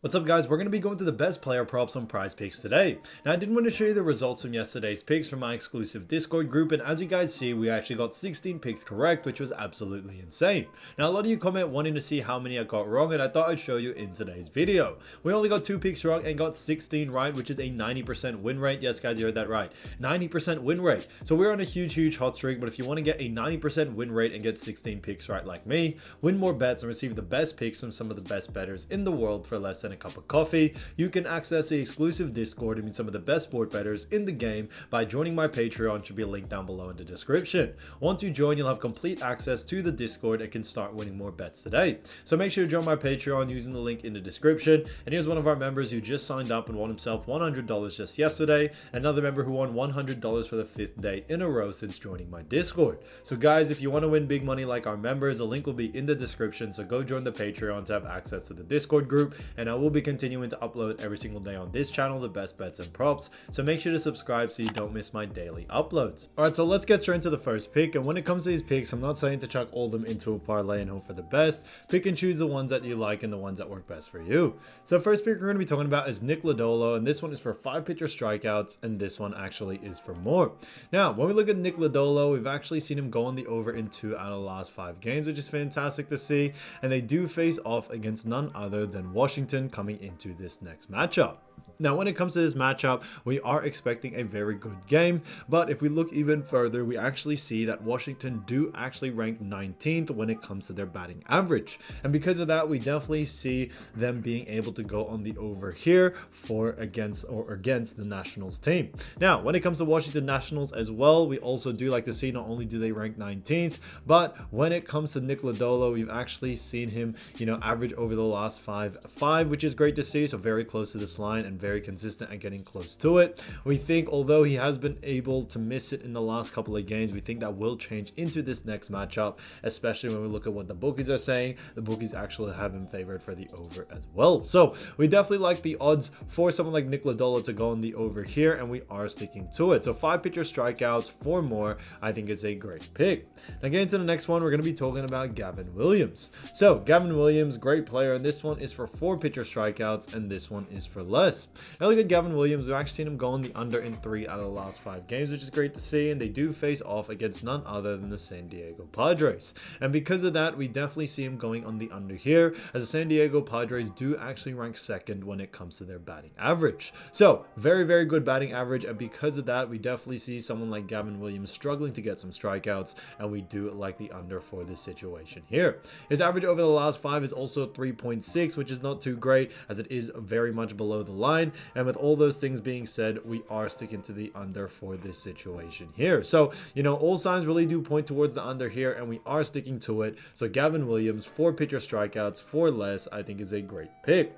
What's up guys, we're going to be going through the best player props on Prize Picks today. Now I did want to show you the results from yesterday's picks from my exclusive Discord group, and as you guys see, we actually got 16 picks correct, which was absolutely insane. Now a lot of you comment wanting to see how many I got wrong, and I thought I'd show you in today's video. We only got 2 picks wrong and got 16 right, which is a 90% win rate. Yes guys, you heard that right, 90% win rate. So we're on a huge hot streak, but if you want to get a 90% win rate and get 16 picks right like me, win more bets and receive the best picks from some of the best bettors in the world for less than a cup of coffee, you can access the exclusive Discord and meet some of the best sport bettors in the game by joining my Patreon. Should be a link down below in the description. Once you join, you'll have complete access to the Discord and can start winning more bets today. So make sure to join my Patreon using the link in the description. And here's one of our members who just signed up and won himself $100 just yesterday. Another member who won $100 for the 5th day in a row since joining my Discord. So guys, if you want to win big money like our members, the link will be in the description. So go join the Patreon to have access to the Discord group, and I will be continuing to upload every single day on this channel the best bets and props, so make sure to subscribe so you don't miss my daily uploads. Alright, so let's get straight into the first pick. And when it comes to these picks, I'm not saying to chuck all of them into a parlay and hope for the best. Pick and choose the ones that you like and the ones that work best for you. So the first pick we're going to be talking about is Nick Lodolo, and this one is for 5 pitcher strikeouts, and this one actually is for more. Now when we look at Nick Lodolo, we've actually seen him go on the over in 2 out of the last 5 games, which is fantastic to see, and they do face off against none other than Washington coming into this next matchup. Now, when it comes to this matchup, we are expecting a very good game, but if we look even further, we actually see that Washington do actually rank 19th when it comes to their batting average. And because of that, we definitely see them being able to go on the over here for against the Nationals team. Now, when it comes to Washington Nationals as well, we also do like to see not only do they rank 19th, but when it comes to Nick Lodolo, we've actually seen him, average over the last 5, which is great to see. So very close to this line and very consistent at getting close to it. We think although he has been able to miss it in the last couple of games, we think that will change into this next matchup, especially when we look at what the bookies are saying. The bookies actually have him favored for the over as well. So we definitely like the odds for someone like Nick Lodolo to go on the over here, and we are sticking to it. So 5 pitcher strikeouts for more, I think is a great pick. Now getting to the next one, we're going to be talking about Gavin Williams. So Gavin Williams, great player, and this one is for 4 pitcher strikeouts, and this one is for less. Now look at Gavin Williams. We've actually seen him go on the under in 3 out of the last 5 games, which is great to see, and they do face off against none other than the San Diego Padres. And because of that, we definitely see him going on the under here, as the San Diego Padres do actually rank 2nd when it comes to their batting average. So very good batting average, and because of that, we definitely see someone like Gavin Williams struggling to get some strikeouts, and we do like the under for this situation here. His average over the last 5 is also 3.6, which is not too great, as it is very much below the line. And with all those things being said, we are sticking to the under for this situation here. So, all signs really do point towards the under here, and we are sticking to it. So Gavin Williams, 4 pitcher strikeouts for less, I think is a great pick.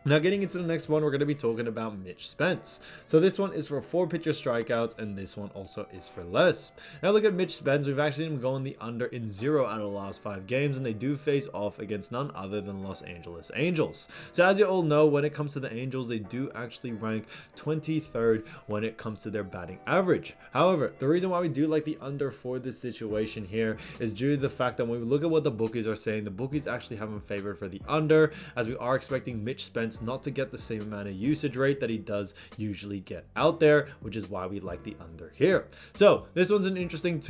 Now getting into the next one, we're going to be talking about Mitch Spence. So this one is for 4 pitcher strikeouts, and this one also is for less. Now look at Mitch Spence. We've actually seen him going the under in 0 out of the last 5 games, and they do face off against none other than Los Angeles Angels. So as you all know, when it comes to the Angels, they do actually rank 23rd when it comes to their batting average. However, the reason why we do like the under for this situation here is due to the fact that when we look at what the bookies are saying, the bookies actually have him favored for the under, as we are expecting Mitch Spence not to get the same amount of usage rate that he does usually get out there, which is why we like the under here. So this one's an interesting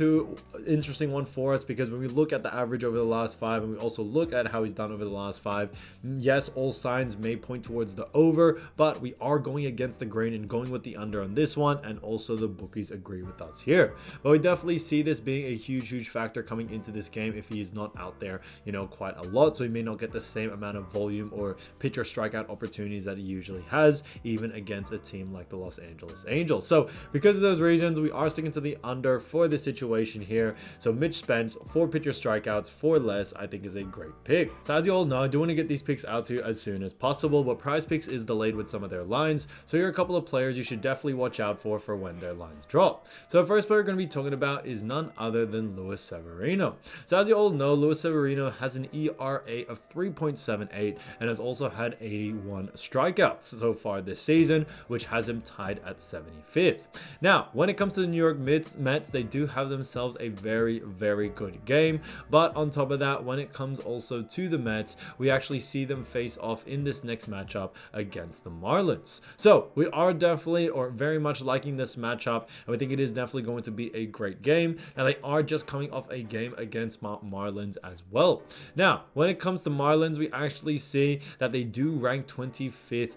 one for us, because when we look at the average over the last 5, and we also look at how he's done over the last 5, yes, all signs may point towards the over, but we are going against the grain and going with the under on this one, and also the bookies agree with us here. But we definitely see this being a huge factor coming into this game if he is not out there, quite a lot. So he may not get the same amount of volume or pitcher strikeout opportunities that he usually has, even against a team like the Los Angeles Angels. So because of those reasons, we are sticking to the under for this situation here. So Mitch Spence, 4 pitcher strikeouts for less, I think is a great pick. So as you all know, I do want to get these picks out to you as soon as possible, but Prize Picks is delayed with some of their lines. So here are a couple of players you should definitely watch out for when their lines drop. So the first player we're going to be talking about is none other than Luis Severino. So as you all know, Luis Severino has an ERA of 3.78 and has also had 80 71 strikeouts so far this season, which has him tied at 75th. Now, when it comes to the New York Mets, they do have themselves a very, very good game. But on top of that, when it comes also to the Mets, we actually see them face off in this next matchup against the Marlins. So we are definitely or very much liking this matchup, and we think it is definitely going to be a great game. And they are just coming off a game against Marlins as well. Now, when it comes to Marlins, we actually see that they do rank 25th,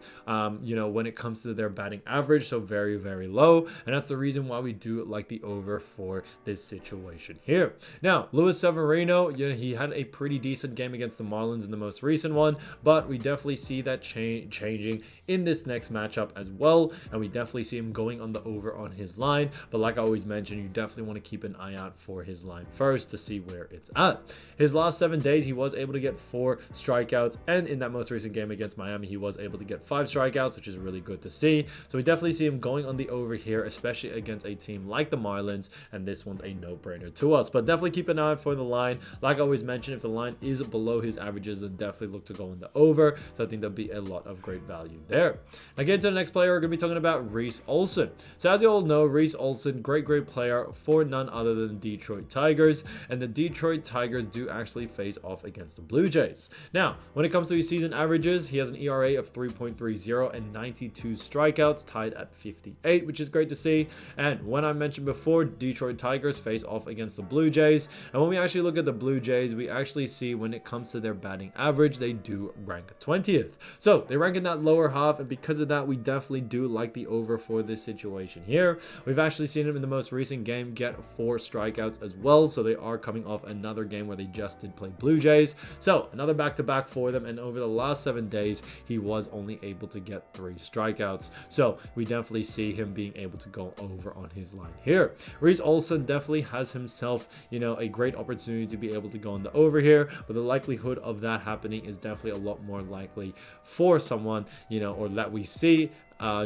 when it comes to their batting average, so very, very low. And that's the reason why we do like the over for this situation here. Now, Luis Severino, he had a pretty decent game against the Marlins in the most recent one, but we definitely see that changing in this next matchup as well, and we definitely see him going on the over on his line. But like I always mentioned, you definitely want to keep an eye out for his line first to see where it's at. His last 7 days, he was able to get 4 strikeouts, and in that most recent game against Miami, he was able to get 5 strikeouts, which is really good to see. So we definitely see him going on the over here, especially against a team like the Marlins, and this one's a no-brainer to us. But definitely keep an eye out for the line. Like I always mentioned, if the line is below his averages, then definitely look to go in the over. So I think there'll be a lot of great value there. Now, getting to the next player, we're going to be talking about Reese Olson. So as you all know, Reese Olson, great player for none other than the Detroit Tigers, and the Detroit Tigers do actually face off against the Blue Jays. Now, when it comes to his season averages, he has an ERA of 3.30 and 92 strikeouts, tied at 58, which is great to see. And when I mentioned before, Detroit Tigers face off against the Blue Jays, and when we actually look at the Blue Jays, we actually see when it comes to their batting average, they do rank 20th. So they rank in that lower half, and because of that, we definitely do like the over for this situation here. We've actually seen him in the most recent game get 4 strikeouts as well, so they are coming off another game where they just did play Blue Jays. So another back-to-back for them, and over the last 7 days, he was only able to get 3 strikeouts. So we definitely see him being able to go over on his line here. Reese Olson definitely has himself, a great opportunity to be able to go on the over here, but the likelihood of that happening is definitely a lot more likely for someone, or that we see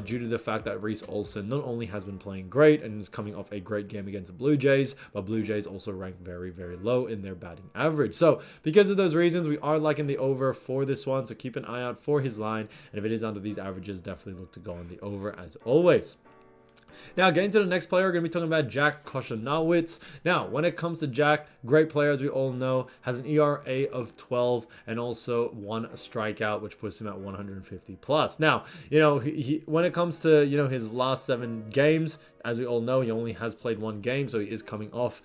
due to the fact that Reese Olson not only has been playing great and is coming off a great game against the Blue Jays, but Blue Jays also rank very, very low in their batting average. So because of those reasons, we are liking the over for this one. So keep an eye out for his line. And if it is under these averages, definitely look to go on the over as always. Now, getting to the next player, we're going to be talking about Jack Koshanowitz. Now, when it comes to Jack, great player, as we all know, has an ERA of 12 and also 1 strikeout, which puts him at 150 plus. Now, when it comes to, his last 7 games, as we all know, he only has played 1 game, so he is coming off,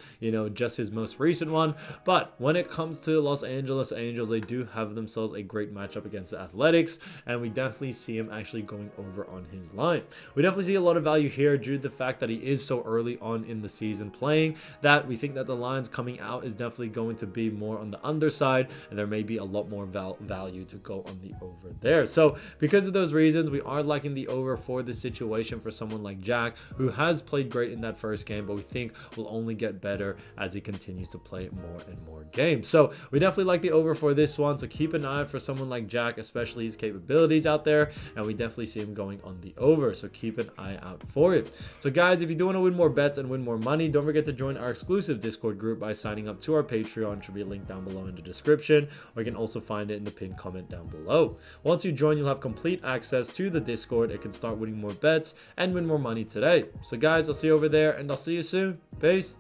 just his most recent one. But when it comes to Los Angeles Angels, they do have themselves a great matchup against the Athletics, and we definitely see him actually going over on his line. We definitely see a lot of value here due to the fact that he is so early on in the season playing, that we think that the lines coming out is definitely going to be more on the underside, and there may be a lot more value to go on the over there. So because of those reasons, we are liking the over for this situation for someone like Jack, who has played great in that first game, but we think will only get better as he continues to play more and more games. So we definitely like the over for this one. So keep an eye out for someone like Jack, especially his capabilities out there, and we definitely see him going on the over. So keep an eye out for it. So guys, if you do want to win more bets and win more money, don't forget to join our exclusive Discord group by signing up to our Patreon, which will be linked down below in the description, or you can also find it in the pinned comment down below. Once you join, you'll have complete access to the Discord and can start winning more bets and win more money today. So guys, I'll see you over there, and I'll see you soon. Peace.